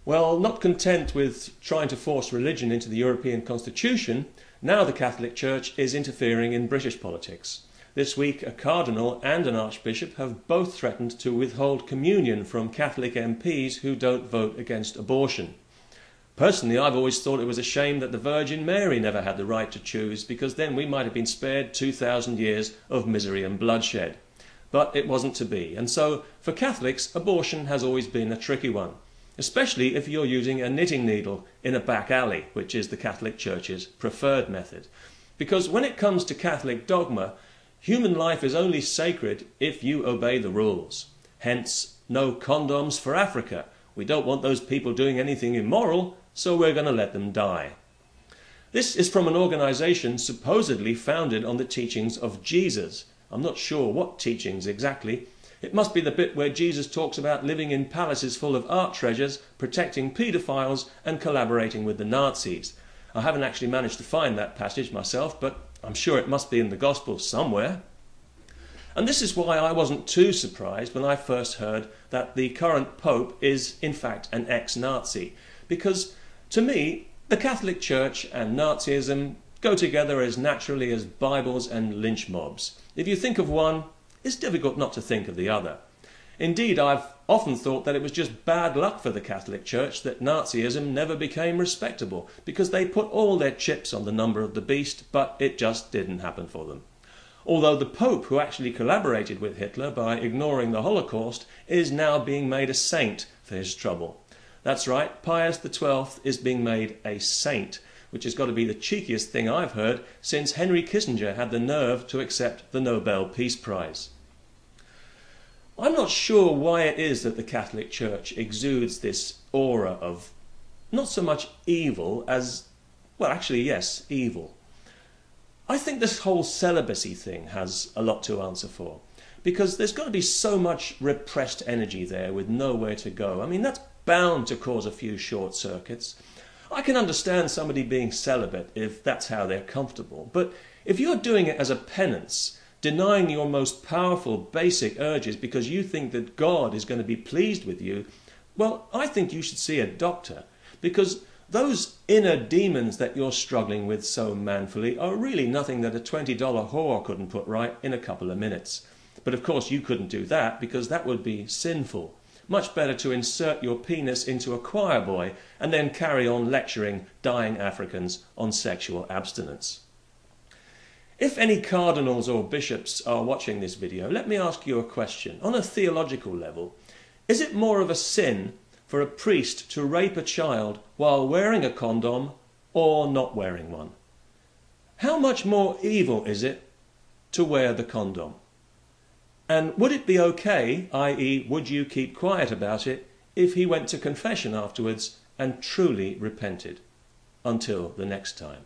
Well, not content with trying to force religion into the European Constitution, now the Catholic Church is interfering in British politics. This week, a cardinal and an archbishop have both threatened to withhold communion from Catholic MPs who don't vote against abortion. Personally, I've always thought it was a shame that the Virgin Mary never had the right to choose, because then we might have been spared 2,000 years of misery and bloodshed. But it wasn't to be, and so for Catholics, abortion has always been a tricky one, especially if you're using a knitting needle in a back alley, which is the Catholic Church's preferred method. Because when it comes to Catholic dogma, human life is only sacred if you obey the rules. Hence, no condoms for Africa. We don't want those people doing anything immoral, so we're going to let them die. This is from an organisation supposedly founded on the teachings of Jesus. I'm not sure what teachings exactly. It must be the bit where Jesus talks about living in palaces full of art treasures, protecting paedophiles and collaborating with the Nazis. I haven't actually managed to find that passage myself, but I'm sure it must be in the Gospels somewhere. And this is why I wasn't too surprised when I first heard that the current Pope is in fact an ex-Nazi, because to me the Catholic Church and Nazism go together as naturally as Bibles and lynch mobs. If you think of one, it's difficult not to think of the other. Indeed, I've often thought that it was just bad luck for the Catholic Church that Nazism never became respectable, because they put all their chips on the number of the beast, but it just didn't happen for them. Although the Pope, who actually collaborated with Hitler by ignoring the Holocaust, is now being made a saint for his trouble. That's right, Pius XII is being made a saint, which has got to be the cheekiest thing I've heard since Henry Kissinger had the nerve to accept the Nobel Peace Prize. I'm not sure why it is that the Catholic Church exudes this aura of not so much evil as, well, actually, yes, evil. I think this whole celibacy thing has a lot to answer for, because there's got to be so much repressed energy there with nowhere to go. I mean, that's bound to cause a few short circuits. I can understand somebody being celibate if that's how they're comfortable, but if you're doing it as a penance, denying your most powerful basic urges because you think that God is going to be pleased with you, well, I think you should see a doctor, because those inner demons that you're struggling with so manfully are really nothing that a $20 whore couldn't put right in a couple of minutes. But of course you couldn't do that, because that would be sinful. Much better to insert your penis into a choir boy and then carry on lecturing dying Africans on sexual abstinence. If any cardinals or bishops are watching this video, let me ask you a question. On a theological level, is it more of a sin for a priest to rape a child while wearing a condom or not wearing one? How much more evil is it to wear the condom? And would it be okay, i.e. would you keep quiet about it, if he went to confession afterwards and truly repented? Until the next time.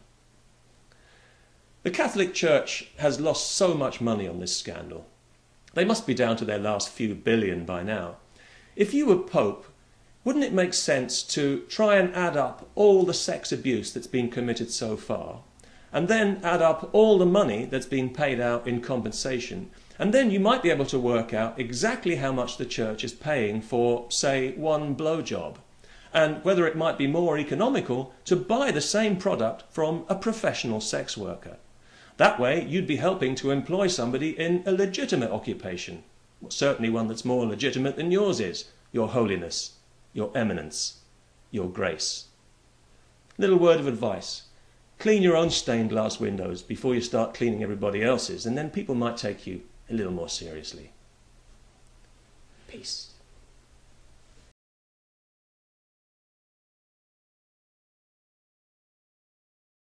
The Catholic Church has lost so much money on this scandal. They must be down to their last few billion by now. If you were Pope, wouldn't it make sense to try and add up all the sex abuse that's been committed so far, and then add up all the money that's been paid out in compensation, and then you might be able to work out exactly how much the Church is paying for, say, one blowjob, and whether it might be more economical to buy the same product from a professional sex worker. That way you'd be helping to employ somebody in a legitimate occupation, certainly one that's more legitimate than yours is, your holiness, your eminence, your grace. Little word of advice. Clean your own stained glass windows before you start cleaning everybody else's, and then people might take you a little more seriously. Peace.